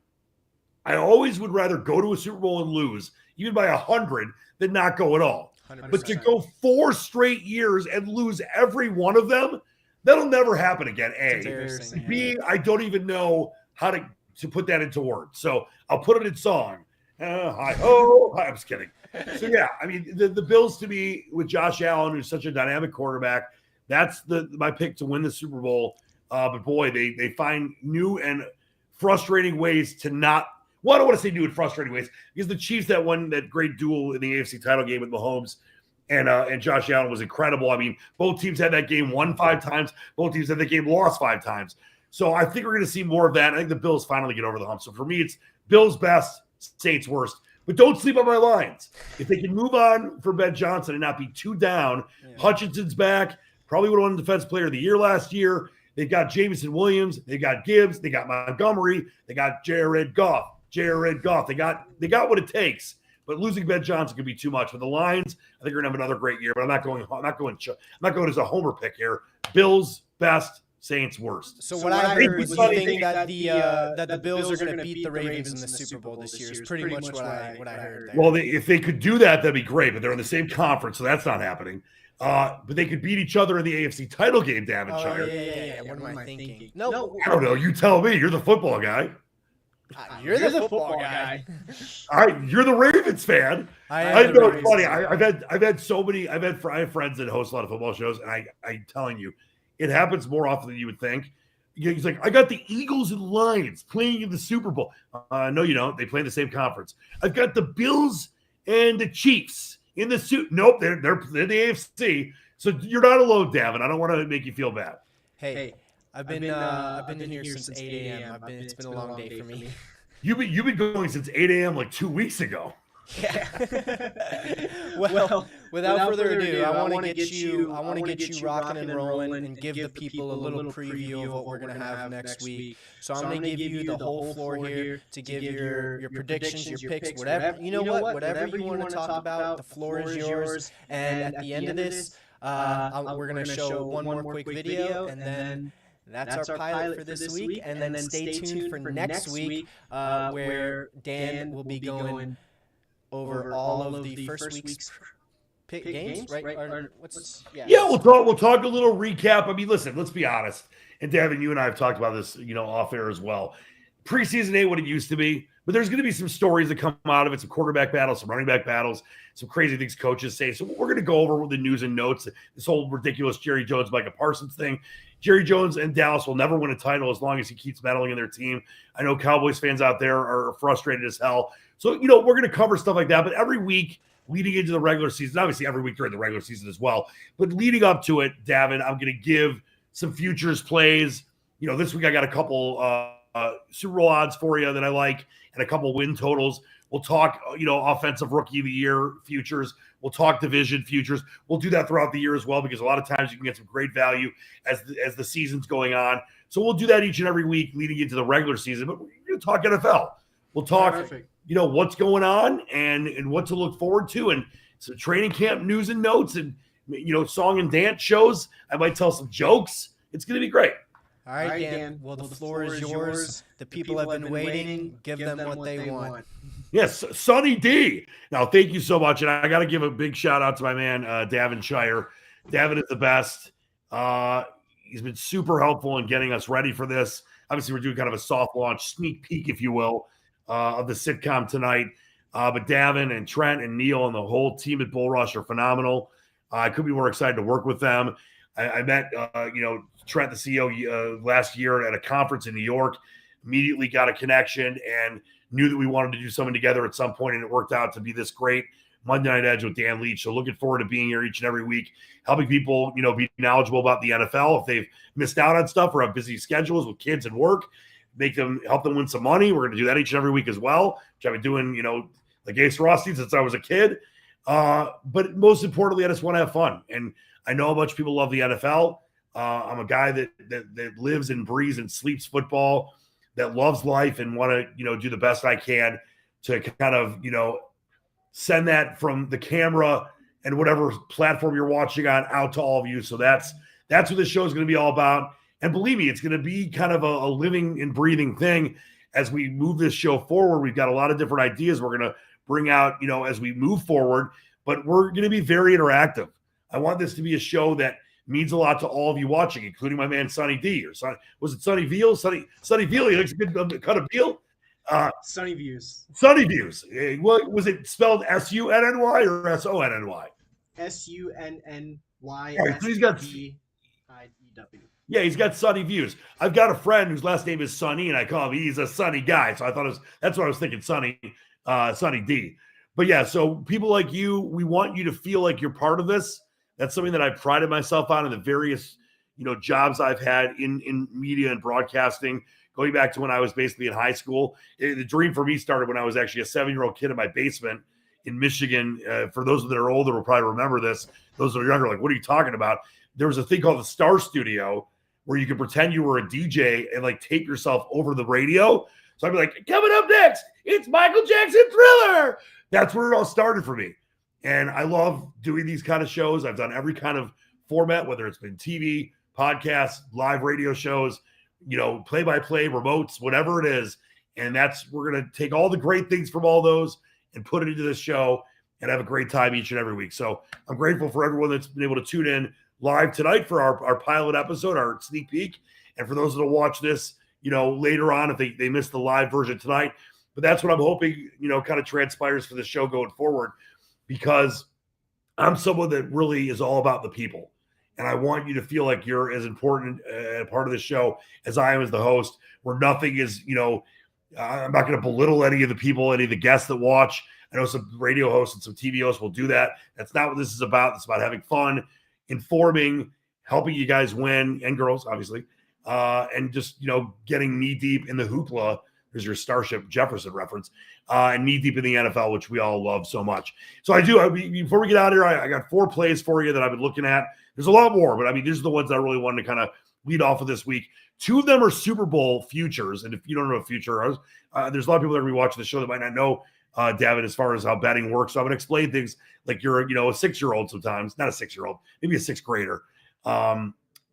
S2: I always would rather go to a Super Bowl and lose, even by 100, than not go at all. 100%. But to go 4 straight years and lose every one of them, that'll never happen again, A. B, I don't even know how to put that into words. So I'll put it in song. Hi-ho. I'm just kidding. So, yeah, I mean, the Bills, to me, with Josh Allen, who's such a dynamic quarterback, that's my pick to win the Super Bowl. But, boy, they find new and frustrating ways to not – well, I don't want to say new and frustrating ways, because the Chiefs that won that great duel in the AFC title game with Mahomes and Josh Allen was incredible. I mean, both teams had that game won 5 times. Both teams had that game lost 5 times. So I think we're going to see more of that. I think the Bills finally get over the hump. So for me, it's Bills best, Saints worst. But don't sleep on my Lions. If they can move on for Ben Johnson and not be too down, Hutchinson's back. Probably would have won Defensive Player of the Year last year. They've got Jameson Williams. They got Gibbs. They got Montgomery. They got Jared Goff. They got what it takes. But losing Ben Johnson could be too much. For the Lions, I think we're gonna have another great year. But I'm not going as a homer pick here. Bills best, Saints worst.
S3: So what I heard was you think that the Bills are going to beat the Ravens in the Super Bowl this year. Is pretty much what I heard. There.
S2: Well, if they could do that, that'd be great. But they're in the same conference, so that's not happening. But they could beat each other in the AFC title game, Davonshire.
S3: Yeah. What am I thinking? No,
S2: I don't know. You tell me. You're the football guy.
S3: You're the football guy.
S2: All right, you're the Ravens fan. I know it's funny. I have friends that host a lot of football shows, and I'm telling you, it happens more often than you would think. He's like, I got the Eagles and Lions playing in the Super Bowl. No, you don't. They play in the same conference. I've got the Bills and the Chiefs in the suit. Nope, they're the AFC. So you're not alone, Davin. I don't want to make you feel bad.
S3: Hey. I've been in here since 8 a.m. It's been a long day for me.
S2: You've been going since 8 a.m. like 2 weeks ago.
S3: Yeah. Well, without further ado, I want to get you rocking and rolling and give the people a little preview of what we're going to have next week. So I'm going to give you the whole floor here to give your predictions, your picks, whatever. You know what? Whatever you want to talk about, the floor is yours. And at the end of this, we're going to show one more quick video, and then that's our pilot for this week. And then stay tuned for next week, where Dan will be going over all of the first week's pick games, right?
S2: Yeah, we'll talk a little recap. I mean, listen, let's be honest. And Devin, you and I have talked about this, off air as well. Preseason ain't what it used to be, but there's going to be some stories that come out of it, some quarterback battles, some running back battles, some crazy things coaches say. So we're going to go over the news and notes, this whole ridiculous Jerry Jones, Micah Parsons thing. Jerry Jones and Dallas will never win a title as long as he keeps meddling in their team. I know Cowboys fans out there are frustrated as hell. So, we're going to cover stuff like that. But every week leading into the regular season, obviously every week during the regular season as well, but leading up to it, Davin, I'm going to give some futures plays. This week I got a couple Super Bowl odds for you that I like and a couple win totals. We'll talk, offensive rookie of the year futures. We'll talk division futures. We'll do that throughout the year as well, because a lot of times you can get some great value as the season's going on. So we'll do that each and every week leading into the regular season. But we're going to talk NFL. We'll talk, what's going on and what to look forward to, and some training camp news and notes, and song and dance shows. I might tell some jokes. It's going to be great.
S3: All right, Dan. Well, the floor is yours. The people have been waiting. Give them what they want.
S2: Yes, Sonny D. Now, thank you so much. And I got to give a big shout out to my man, Davin Shire. Davin is the best. He's been super helpful in getting us ready for this. Obviously, we're doing kind of a soft launch, sneak peek, if you will, of the sitcom tonight. But Davin and Trent and Neil and the whole team at Bull Rush are phenomenal. I couldn't be more excited to work with them. I met, Trent, the CEO, last year at a conference in New York. Immediately got a connection and knew that we wanted to do something together at some point, and it worked out to be this great Monday Night Edge with Dan Leach. So looking forward to being here each and every week, helping people, be knowledgeable about the NFL if they've missed out on stuff or have busy schedules with kids and work. Help them win some money. We're going to do that each and every week as well, which I've been doing, like Ace Rossi since I was a kid. But most importantly, I just want to have fun. And I know a bunch of people love the NFL. I'm a guy that lives and breathes and sleeps football, that loves life, and want to, do the best I can to kind of, send that from the camera and whatever platform you're watching on out to all of you. So that's what this show is going to be all about. And believe me, it's going to be kind of a living and breathing thing as we move this show forward. We've got a lot of different ideas we're going to bring out, as we move forward, but we're going to be very interactive. I want this to be a show that means a lot to all of you watching, including my man Sonny D. Or was it Sonny Veal? Sonny Veal. He likes a good cut of veal.
S1: Sunny Views.
S2: Sunny Views. What was it spelled? SUNNY or SONNY?
S1: SUNNY.
S2: Right, so he's got
S1: SVIEW.
S2: Yeah, he's got Sunny Views. I've got a friend whose last name is Sunny, and I call him. He's a sunny guy, so I thought that's what I was thinking. Sunny D. But yeah, so people like you, we want you to feel like you're part of this. That's something that I've prided myself on in the various, jobs I've had in media and broadcasting, going back to when I was basically in high school. The dream for me started when I was actually a 7-year-old kid in my basement in Michigan. For those that are older will probably remember this. Those that are younger, like, what are you talking about? There was a thing called the Star Studio where you could pretend you were a DJ and like tape yourself over the radio. So I'd be like, coming up next, it's Michael Jackson Thriller. That's where it all started for me. And I love doing these kind of shows. I've done every kind of format, whether it's been TV, podcasts, live radio shows, play-by-play, remotes, whatever it is. And we're going to take all the great things from all those and put it into this show and have a great time each and every week. So I'm grateful for everyone that's been able to tune in live tonight for our pilot episode, our sneak peek. And for those that will watch this, later on, if they missed the live version tonight. But that's what I'm hoping, kind of transpires for the show going forward, because I'm someone that really is all about the people. And I want you to feel like you're as important a part of the show as I am as the host, where nothing is, I'm not going to belittle any of the people, any of the guests that watch. I know some radio hosts and some TV hosts will do that. That's not what this is about. It's about having fun, informing, helping you guys win, and girls, obviously, and just, getting knee deep in the hoopla There's your Starship Jefferson reference. And knee deep in the NFL, which we all love so much. So before we get out of here, I got 4 plays for you that I've been looking at. There's a lot more, but these are the ones that I really wanted to kind of lead off of this week. 2 of them are Super Bowl futures. And if you don't know what future is, there's a lot of people that are going to be watching the show that might not know, David, as far as how betting works. So I'm going to explain things like you're, a 6-year-old sometimes, not a 6-year-old, maybe a 6th grader.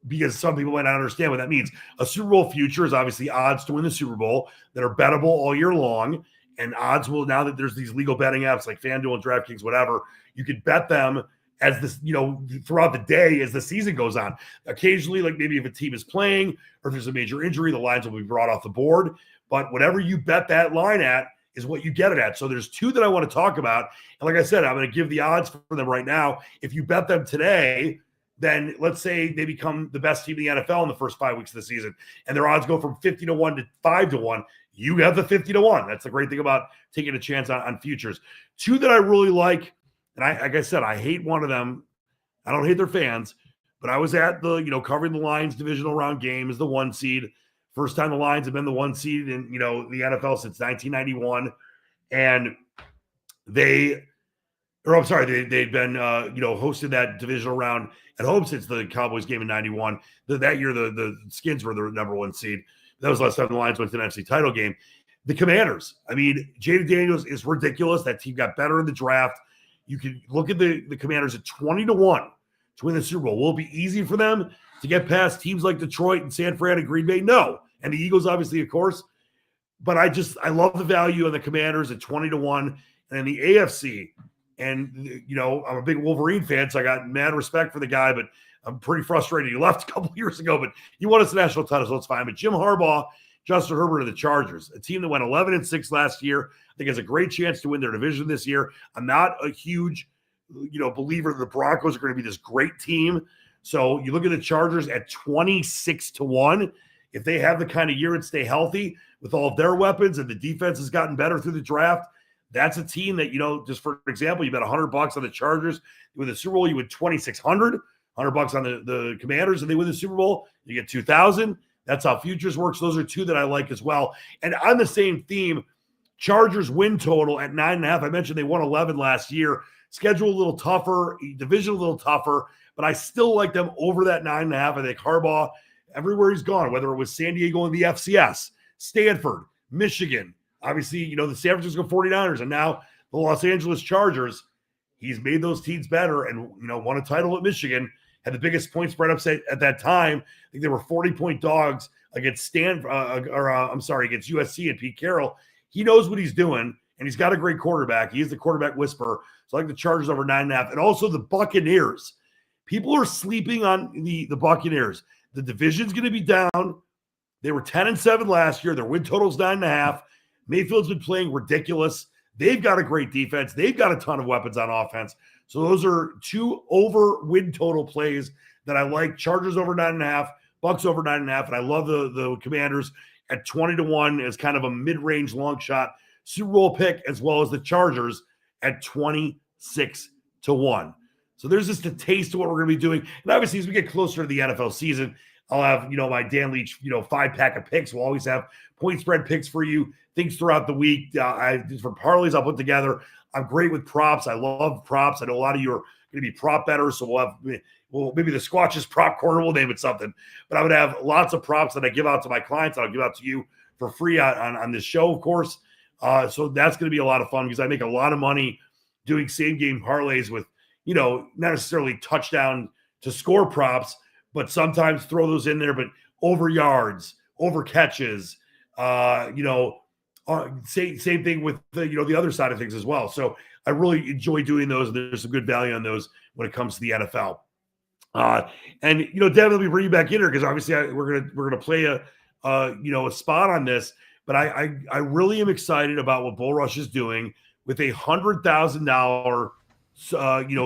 S2: Because some people might not understand what that means. A Super Bowl future is obviously odds to win the Super Bowl that are bettable all year long. And odds will, now that there's these legal betting apps like FanDuel and DraftKings, whatever, you could bet them as this, throughout the day as the season goes on. Occasionally, like maybe if a team is playing or if there's a major injury, the lines will be brought off the board. But whatever you bet that line at is what you get it at. So there's 2 that I want to talk about. And like I said, I'm going to give the odds for them right now. If you bet them today, then let's say they become the best team in the NFL in the first 5 weeks of the season, and their odds go from 50-1 to 5-1. You have the 50-1. That's the great thing about taking a chance on futures. 2 that I really like, and like I said, I hate one of them. I don't hate their fans, but I was at the, covering the Lions divisional round game as the 1 seed. First time the Lions have been the 1 seed in, the NFL since 1991. And they'd been, hosted that divisional round at home since the Cowboys game in 91. That year, the Skins were the number 1 seed. That was the last time the Lions went to the NFC title game. The Commanders, Jaden Daniels is ridiculous. That team got better in the draft. You can look at the Commanders at 20-1 to win the Super Bowl. Will it be easy for them to get past teams like Detroit and San Fran and Green Bay? No. And the Eagles, obviously, of course. But I love the value of the Commanders at 20-1. And in the AFC, and, I'm a big Wolverine fan, so I got mad respect for the guy, but I'm pretty frustrated. He left a couple years ago, but he won us a national title, so it's fine. But Jim Harbaugh, Justin Herbert, and the Chargers, a team that went 11-6 last year, I think has a great chance to win their division this year. I'm not a huge, believer that the Broncos are going to be this great team. So you look at the Chargers at 26-1. If they have the kind of year and stay healthy with all of their weapons and the defense has gotten better through the draft, that's a team that, just for example, you bet $100 on the Chargers. You win the Super Bowl, you win $2,600. $100 on the Commanders, and they win the Super Bowl, you get $2,000. That's how futures works. Those are 2 that I like as well. And on the same theme, Chargers win total at 9.5. I mentioned they won 11 last year. Schedule a little tougher, division a little tougher, but I still like them over that 9.5. I think Harbaugh, everywhere he's gone, whether it was San Diego in the FCS, Stanford, Michigan, obviously, the San Francisco 49ers, and now the Los Angeles Chargers, he's made those teams better and, won a title at Michigan, had the biggest point spread upset at that time. I think they were 40-point dogs against against USC and Pete Carroll. He knows what he's doing, and he's got a great quarterback. He is the quarterback whisperer. So I like the Chargers over 9.5. And also the Buccaneers. People are sleeping on the Buccaneers. The division's going to be down. They were 10-7 last year. Their win total's 9.5. Mayfield's been playing ridiculous. They've got a great defense. They've got a ton of weapons on offense. So those are 2 over win total plays that I like. Chargers over 9.5, Bucks over 9.5, and I love the Commanders at 20-1 as kind of a mid-range long shot Super Bowl pick, as well as the Chargers at 26-1. So there's just a taste of what we're going to be doing. And obviously, as we get closer to the NFL season, I'll have, my Dan Leach, 5-pack of picks. We'll always have point spread picks for you, things throughout the week. For parlays I'll put together. I'm great with props. I love props. I know a lot of you are going to be prop bettors, so maybe the Squatches prop corner, we'll name it something. But I would have lots of props that I give out to my clients. I'll give out to you for free on this show, of course. So that's going to be a lot of fun because I make a lot of money doing same-game parlays with, not necessarily touchdown to score props, but sometimes throw those in there, but over yards, over catches, same thing with the other side of things as well. So I really enjoy doing those, and there's some good value on those when it comes to the NFL. And Devin will be bringing you back in here because obviously we're gonna play a spot on this. But I really am excited about what Bull Rush is doing with a $100,000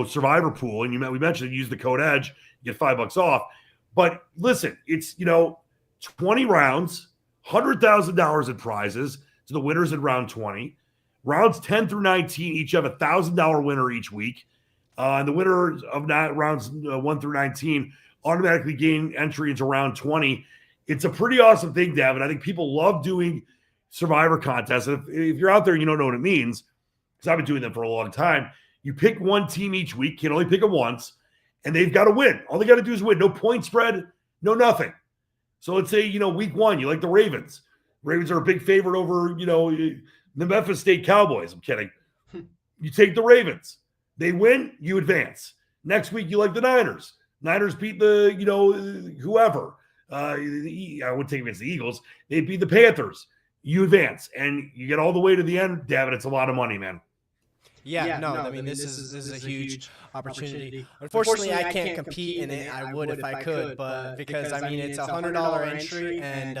S2: survivor pool. And we mentioned use the code EDGE, you get $5 off. But listen, it's 20 rounds, $100,000 in prizes to the winners in round 20. Rounds 10 through 19 each have a $1,000 winner each week. And the winners of rounds 1 through 19 automatically gain entry into round 20. It's a pretty awesome thing, Davin. I think people love doing Survivor contest. If you're out there and you don't know what it means, because I've been doing them for a long time, you pick one team each week, can only pick them once, and they've got to win. All they got to do is win. No point spread, no nothing. So let's say, week one, you like the Ravens. Ravens are a big favorite over, the Memphis State Cowboys. I'm kidding. You take the Ravens. They win, you advance. Next week, you like the Niners. Niners beat the, whoever. I wouldn't take against the Eagles. They beat the Panthers. You advance, and you get all the way to the end, David. It's a lot of money, man.
S3: Yeah, no, I mean, this is a huge opportunity. Unfortunately, I can't compete in it. I would if I could, but because, I mean, it's a $100 entry, and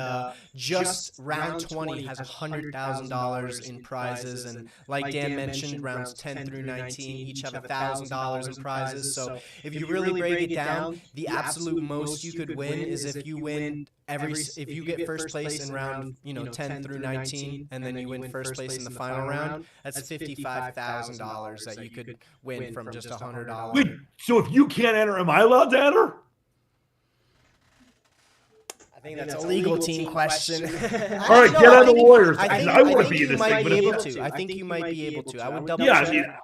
S3: just round 20 has $100,000 in prizes. And like Dan mentioned, rounds 10 through 19 each have $1,000 in prizes. So if you really break it down, the absolute most you could win is if you win if you get first place in round 10 through 19, and then you win first place in the final round, that's $55,000 that you could win from just $100.
S2: Wait, so if you can't enter, am I allowed to enter?
S3: I think that's a legal team question.
S2: All right, get on the Warriors. I want to be in this thing.
S3: I think you might be able to. I would double
S2: check.
S3: check.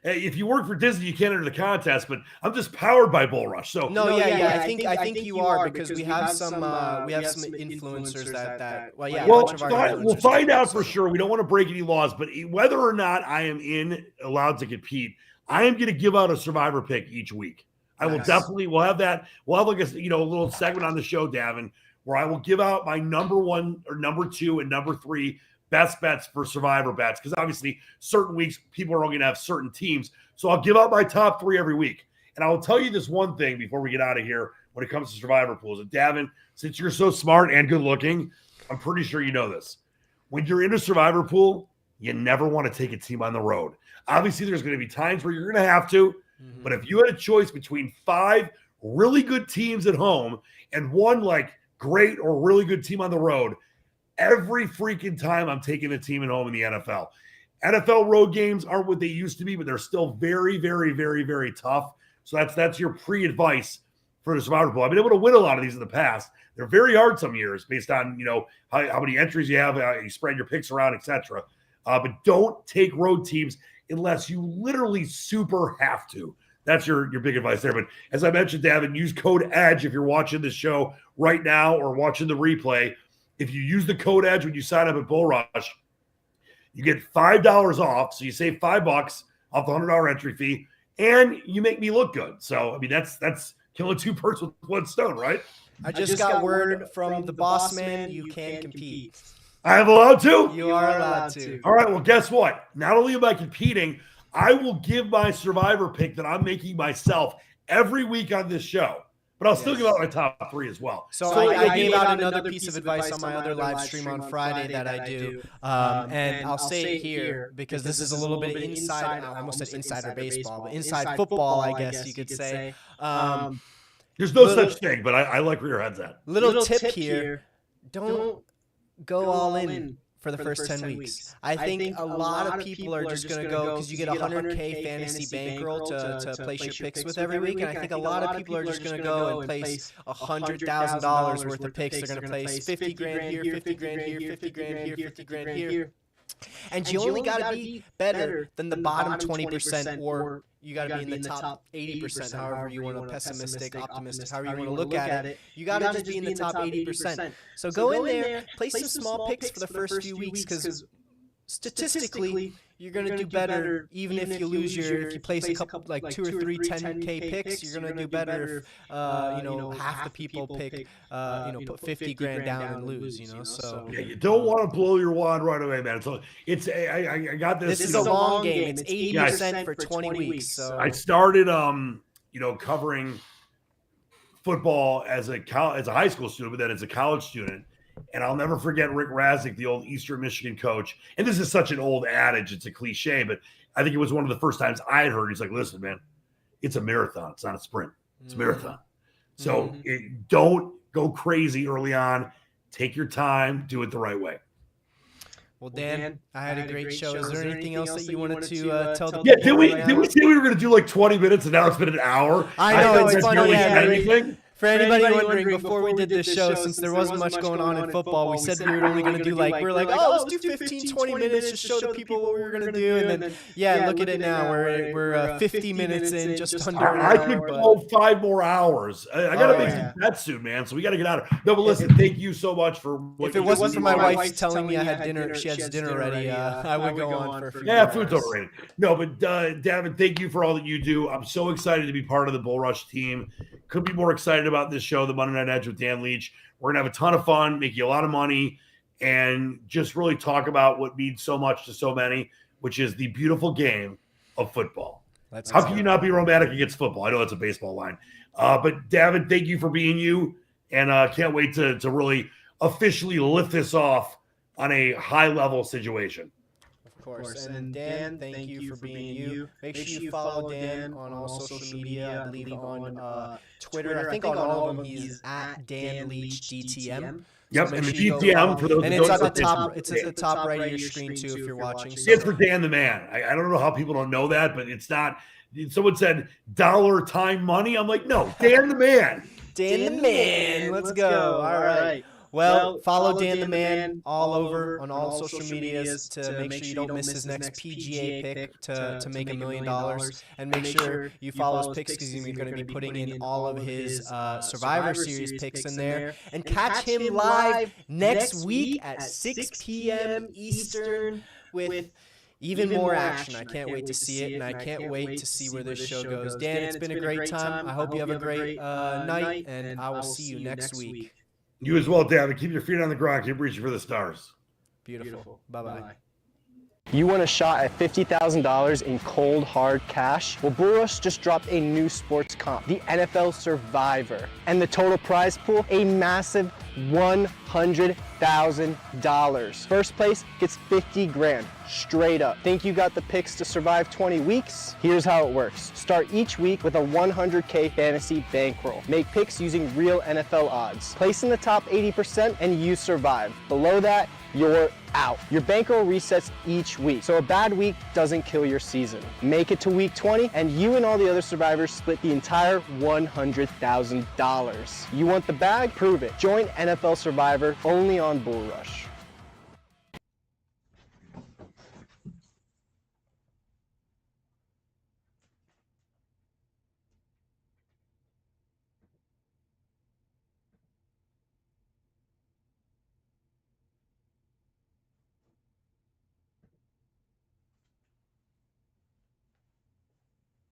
S2: If you work for Disney, you can't enter the contest, but I'm just powered by Bull Rush. So
S3: I think you are, because we have some influencers that
S2: we'll find out for sure. We don't want to break any laws, but whether or not I am allowed to compete, I am going to give out a Survivor pick each week. I will definitely. We'll have that. We'll have like a little segment on the show, Davin, where I will give out my number 1 or number 2 and number 3 best bets for Survivor bets, because obviously certain weeks people are only going to have certain teams. So I'll give out my top 3 every week. And I will tell you this one thing before we get out of here when it comes to Survivor pools. And Davin, since you're so smart and good looking, I'm pretty sure you know this. When you're in a Survivor pool, you never want to take a team on the road. Obviously, there's going to be times where you're going to have to, but if you had a choice between 5 really good teams at home and 1 like great or really good team on the road, every freaking time I'm taking a team at home in the NFL. NFL road games aren't what they used to be, but they're still very, very, very, very tough. So that's your pre-advice for the Survivor Pool. I've been able to win a lot of these in the past. They're very hard some years based on, how many entries you have, you spread your picks around, etc. But don't take road teams unless you literally super have to. That's your big advice there. But as I mentioned, Davin, use code EDGE if you're watching the show right now or watching the replay. If you use the code EDGE when you sign up at Bull Rush, you get $5 off. So you save $5 off the $100 entry fee, and you make me look good. So, I mean, that's killing 2 birds with 1 stone, right?
S3: I just got word from the boss man, you can compete.
S2: I am allowed to?
S3: You are allowed to.
S2: All right, well, guess what? Not only am I competing, I will give my Survivor pick that I'm making myself every week on this show. But I'll still give out my top 3 as well.
S3: So I gave out another piece of advice on my other live stream on Friday that I do. And I'll say it here because this is a little bit inside. I almost said insider baseball, but inside football, I guess you could say.
S2: There's no such thing, but I like where your head's at.
S3: Little tip here. Don't go all in for the first 10 weeks. I think a lot of people are just going to go because you get a 100K fantasy bankroll to place your picks with every week. And I think a lot of people are just going to go and place $100,000 worth of picks. They're going to place 50 grand here, 50 grand here, 50 grand here, 50 grand here. And you only got to be better than the bottom 20%, or you got to be in the top 80%, however you want to pessimistic, optimistic, however you want to look at it. You got to just be in the top 80%. So go in there, place some small picks for the first few weeks, because statistically, you're going to do better even if you lose if you place a couple, like 2 or 3 10K picks, you're going to do better if, half the people pick, put 50 grand down and lose, so.
S2: Yeah, you don't want to blow your wad right away, man. So I got this.
S3: This is a long game. It's 80% for 20 weeks. So
S2: I started, covering football as a high school student, but then as a college student. And I'll never forget Rick Razek, the old Eastern Michigan coach. And this is such an old adage. It's a cliche, but I think it was one of the first times I had heard. He's like, listen, man, it's a marathon. It's not a sprint. It's a marathon. So don't go crazy early on. Take your time. Do it the right way.
S3: Well, Dan, I had a great show. Is there anything else that you wanted to tell the people?
S2: Yeah, did we say we were going to do like 20 minutes and now it's been an hour?
S3: I know, it's funny.
S2: Anything?
S3: For anybody wondering, before we did this show, since there wasn't much going on in football, we said we were only going to do let's do 15, 20 minutes to show the people what we were going to do. And then, look at it now. We're 50 minutes in, just under an hour.
S2: I could go 5 more hours. I got to make some bets soon, man. So we got to get out of it. No, but listen, thank you so much for what
S3: if it wasn't for my wife telling me I had dinner, she has dinner ready, I would go on for a few hours.
S2: Food's overrated. No, but Davin, thank you for all that you do. I'm so excited to be part of the Bull Rush team. Could be more excited about this show, the Monday Night Edge with Dan Leach. We're going to have a ton of fun, make you a lot of money, and just really talk about what means so much to so many, which is the beautiful game of football. How can you not be romantic against football? I know that's a baseball line. But Davin, thank you for being you, and can't wait to really officially lift this off on a high-level situation.
S3: Of course. And Dan, thank you for being you. Make sure you follow Dan on all social media. I believe on Twitter. I think on all of them he's at Dan Leach DTM.
S2: Yep, and the DTM for those.
S3: And it's at the top. It's at the top right of your screen too, if you're watching.
S2: It's for Dan the Man. I don't know how people don't know that, but it's not. Someone said dollar time money. I'm like, no, Dan the Man.
S3: Dan the Man. Let's go. All right. Well, follow Dan the Man all over on all social medias to make sure you don't miss his next PGA pick to make $1 million. And make sure you follow his picks because he's going to be putting in all of his Survivor Series picks in there. And catch him live next week at 6 p.m. Eastern with even more action. I can't wait to see it, and I can't wait to see where this show goes. Dan, it's been a great time. I hope you have a great night, and I will see you next week.
S2: You as well, David. Keep your feet on the ground. Keep reaching for the stars.
S3: Beautiful. Bye-bye.
S5: You want a shot at $50,000 in cold, hard cash? Well, Bull Rush just dropped a new sports comp, the NFL Survivor. And the total prize pool, a massive $100,000. First place gets 50 grand, straight up. Think you got the picks to survive 20 weeks? Here's how it works. Start each week with a $100K fantasy bankroll. Make picks using real NFL odds. Place in the top 80% and you survive. Below that, you're out. Your bankroll resets each week, so a bad week doesn't kill your season. Make it to week 20, and you and all the other survivors split the entire $100,000. You want the bag? Prove it. Join NFL Survivor only on Bull Rush.